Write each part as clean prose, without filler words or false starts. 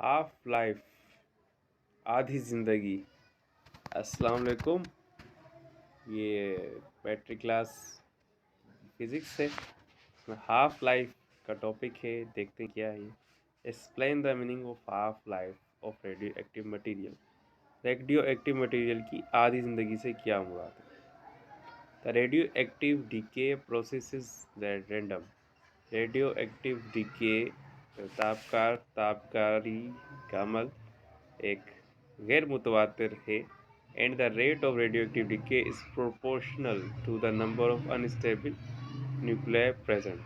Half life, आधी ज़िंदगी। अस्सलाम वालेकुम। ये बैटरी क्लास फिज़िक्स है। इसमें हाफ लाइफ का टॉपिक है। देखते हैं क्या है ये। Explain the meaning of half life of radio active material. Radio active material की आधी ज़िंदगी से क्या मुराद है? The radio active decay process is random. Radio active decay तापकारी का अमल एक गैर मुतवातिर है and the rate of radioactive decay is proportional to the number of unstable nuclei present।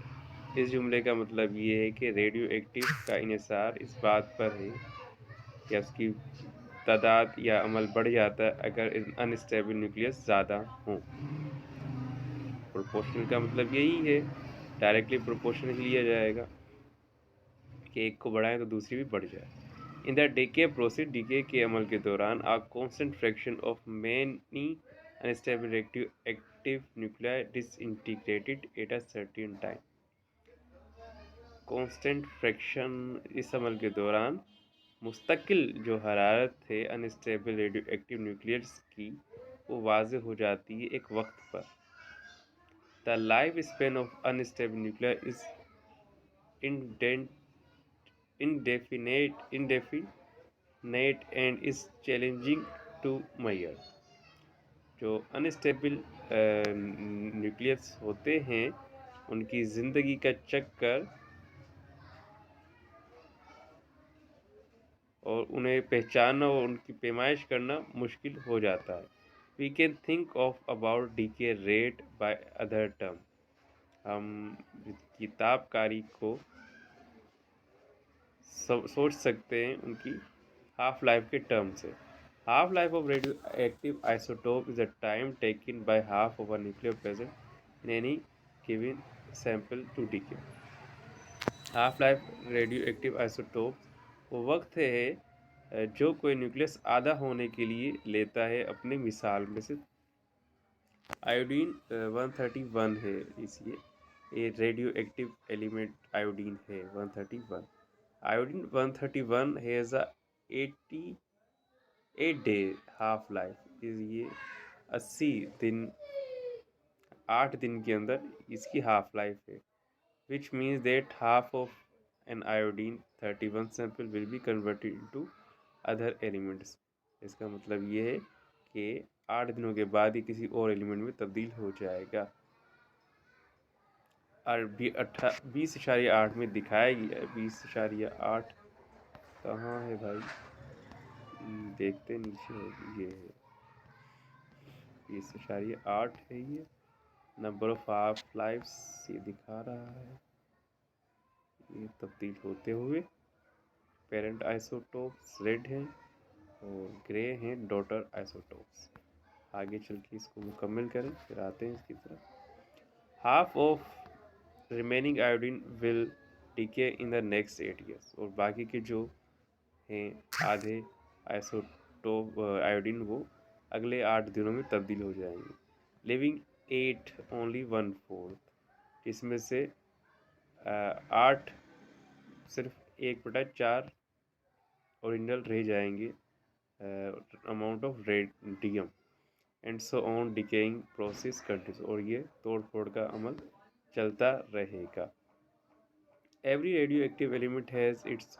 इस जुमले का मतलब ये है कि रेडियो एक्टिव का इन्हिसार इस बात पर है कि उसकी तादाद या अमल बढ़ जाता है अगर अनस्टेबल न्यूक्लियस ज़्यादा हों। प्रोपोर्शनल का मतलब यही है, डायरेक्टली प्रोपोर्शनल लिया जाएगा कि एक को बढ़ाएं तो दूसरी भी बढ़ जाए। In the decay process, decay के अमल के दौरान a constant fraction of many unstable active nuclei disintegrated at a certain time। Constant fraction, इस अमल के दौरान मुस्तकिल जो हरारत है अनस्टेबल रेडियो एक्टिव न्यूक्लियस की वो वाज़ेह हो जाती है एक वक्त पर। The life span of unstable nuclear is indefinite and is challenging to measure। जो अनस्टेबल न्यूक्लियस होते हैं उनकी ज़िंदगी का चक्कर और उन्हें पहचानना और उनकी पैमाइश करना मुश्किल हो जाता है। We can think of about decay rate by other term. हम किताबकारी को सोच सकते हैं उनकी हाफ लाइफ के टर्म से। Half life of radio active isotope is the time taken by half of a nuclear present in any given sample to decay. Half life radioactive isotope वो वक्त है जो कोई न्यूक्लियस आधा होने के लिए लेता है। अपने मिसाल में से आयोडीन 131 है, इसलिए ये रेडियो एक्टिव एलिमेंट आयोडीन है 131। Iodine 131 has a 88 day half life. ये 80 दिन 8 दिन के अंदर इसकी हाफ लाइफ है। which means that half of an iodine 31 sample will be converted into other elements। इसका मतलब ये है कि 8 दिनों के बाद ही किसी और एलिमेंट में तब्दील हो जाएगा। और 20.8 में दिखाया गया। 20.8 कहाँ है भाई? देखते नीचे ये है 20.8 है। ये नंबर ऑफ हाफ लाइफ्स ये दिखा रहा है। ये तब्दील होते हुए पेरेंट आइसोटोप्स रेड हैं और ग्रे हैं डॉटर आइसोटोप्स। आगे चल के इसको मुकम्मल करें, फिर आते हैं इसकी तरफ। Half of remaining iodine will decay in the next 8 years. और बाकी के जो हैं आधे आइसोटोप आयोडीन वो अगले 8 दिनों में तब्दील हो जाएंगे। लिविंग 8 ओनली 1/4, जिसमें से 8 सिर्फ 1/4 ओरिजिनल रह जाएंगे amount of radium and so on decaying process continues. और ये तोड़ फोड़ का अमल चलता रहेगा। Every radioactive element has its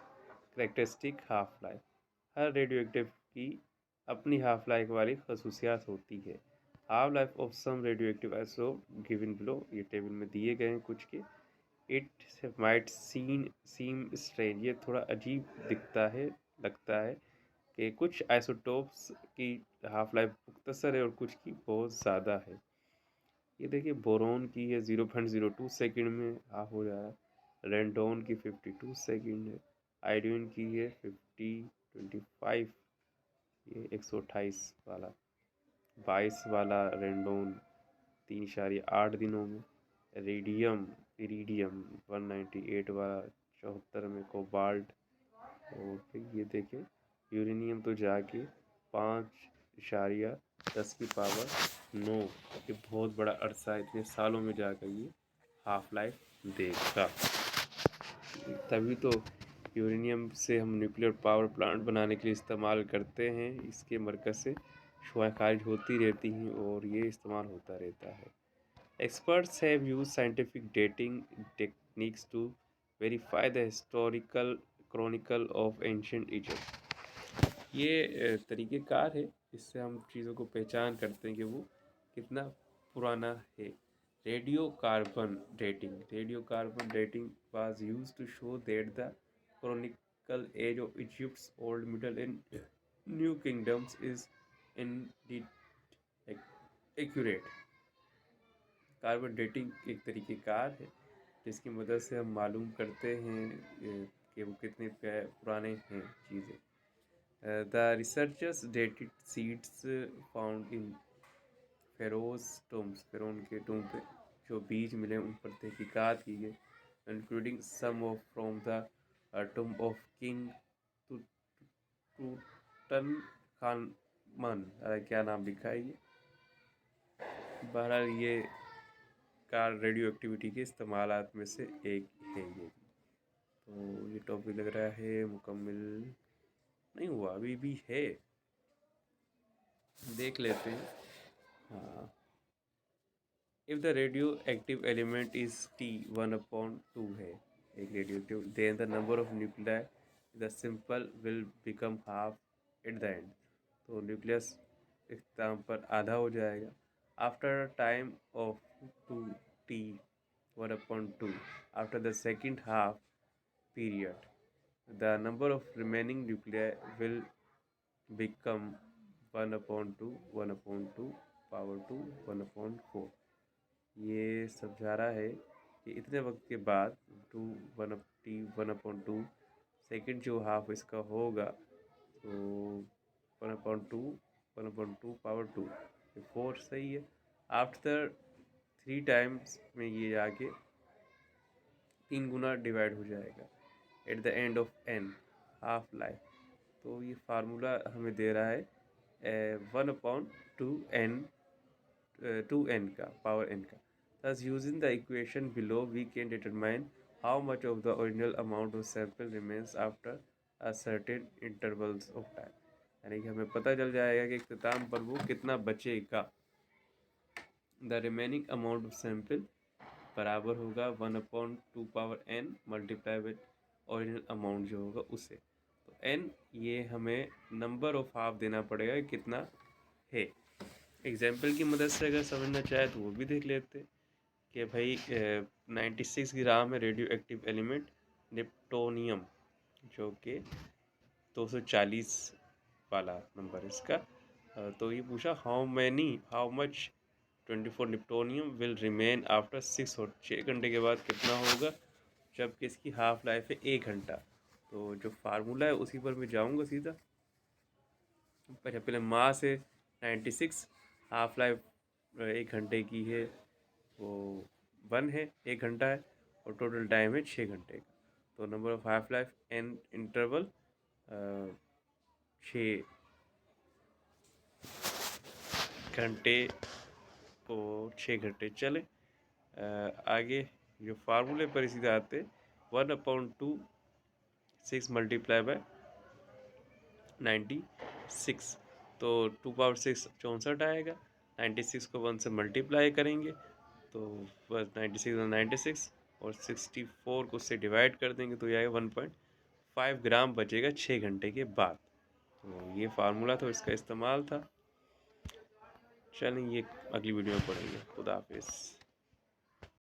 characteristic half life. हर रेडियो एक्टिव की अपनी हाफ लाइफ वाली खसूसियात होती है। Half life of some radioactive isotope given below, ये टेबल में दिए गए हैं कुछ के। इट माइट सीम स्ट्रेंज, ये थोड़ा अजीब दिखता है, लगता है कि कुछ आइसोटोप्स की हाफ लाइफ मुख्तसर है और कुछ की बहुत ज़्यादा है। ये देखिए बोरोन की है 0.02 सेकंड में हाफ हो जा रहा है। रेंडोन की 52 सेकंड है। आयोडीन की है 25, ये 128 वाला। 22 वाला रेंडोन 3.8 दिनों में। इरीडियम 198 वाला 74 में। कोबाल्ट, और फिर ये देखें यूरेनियम तो जाके 5.10⁻⁹ ये बहुत बड़ा अरसा है, इतने सालों में जाकर ये हाफ लाइफ देगा। तभी तो यूरेनियम से हम न्यूक्लियर पावर प्लांट बनाने के लिए इस्तेमाल करते हैं। इसके मरकज़ से शुआएं खारिज होती रहती हैं और ये इस्तेमाल होता रहता है। Experts have used scientific dating techniques to verify the historical chronicle of ancient Egypt. ये तरीक़ेकार है इससे हम चीज़ों को पहचान करते हैं कि वो कितना पुराना है। Radio carbon dating was used to show that the chronicle age of Egypt's old middle and new kingdoms is indeed accurate. Carbon dating एक तरीक़ेकार है जिसकी मदद से हम मालूम करते हैं कि वो कितने पुराने हैं चीज़ें। The researchers dated seeds found in फ़िरौन के टूम पे जो बीज मिले उन पर तहकीकात की गई, including some of from the tomb of king Tutankhamun. क्या नाम लिखा है ये। बहरहाल ये कार रेडियो एक्टिविटी के इस्तेमालात में से एक है ये। तो ये टॉपिक लग रहा है मुकम्मल नहीं हुआ, अभी भी है, देख लेते हैं। हाँ, if the radio active element is T1/2 है एक radioactive, then the number of nuclei the simple will become half at the end. तो न्यूक्लियस इख्तिताम पर आधा हो जाएगा। After time of 2T1/2 after the second half period, the number of remaining nuclei will become 1/2 power 2 1/4। ये समझा रहा है कि इतने वक्त के बाद 1/2 सेकेंड जो हाफ इसका होगा तो 1/2 पावर 2 4 सही है। आफ्टर 3 टाइम्स में ये आके 3 गुना डिवाइड हो जाएगा eight the end of n half life. तो ये फार्मूला हमें दे रहा है 1/2n का पावर n का। Thus, using the equation below, we can determine how much of the original amount of sample remains after a certain intervals of time। यानी कि हमें पता चल जाएगा कि इख्तिताम पर वो कितना बचेगा। The remaining amount of sample बराबर होगा 1/2 power n multiply with original amount जो होगा उसे। तो n ये हमें नंबर ऑफ हाफ देना पड़ेगा कितना है। एग्जाम्पल की मदद से अगर समझना चाहे तो वो भी देख लेते कि भाई 96 ग्राम है रेडियो एक्टिव एलिमेंट निप्टोनियम जो कि 240 वाला नंबर इसका। तो ये पूछा how much 24 neptunium will remain after 6 और 6 घंटे के बाद कितना होगा जबकि इसकी हाफ लाइफ है 1 घंटा। तो जो फार्मूला है उसी पर मैं जाऊंगा सीधा। पहले मास है 96, हाफ लाइफ 1 घंटे की है वो 1 है, 1 घंटा है और टोटल टाइम है 6 घंटे का। तो number of half life n interval 6 घंटे और 6 घंटे चले। आगे जो फार्मूले पर सीधे आते 1/2 6 मल्टीप्लाई बाय 96 तो 2 पावर 6 64 आएगा। 96 को 1 से मल्टीप्लाई करेंगे तो बस 96 और 96 और 64 को उससे डिवाइड कर देंगे तो ये आएगा 1.5 ग्राम बचेगा 6 घंटे के बाद। तो ये फार्मूला तो इसका इस्तेमाल था। चलें ये अगली वीडियो में पढ़ेंगे। खुदा हाफिज़।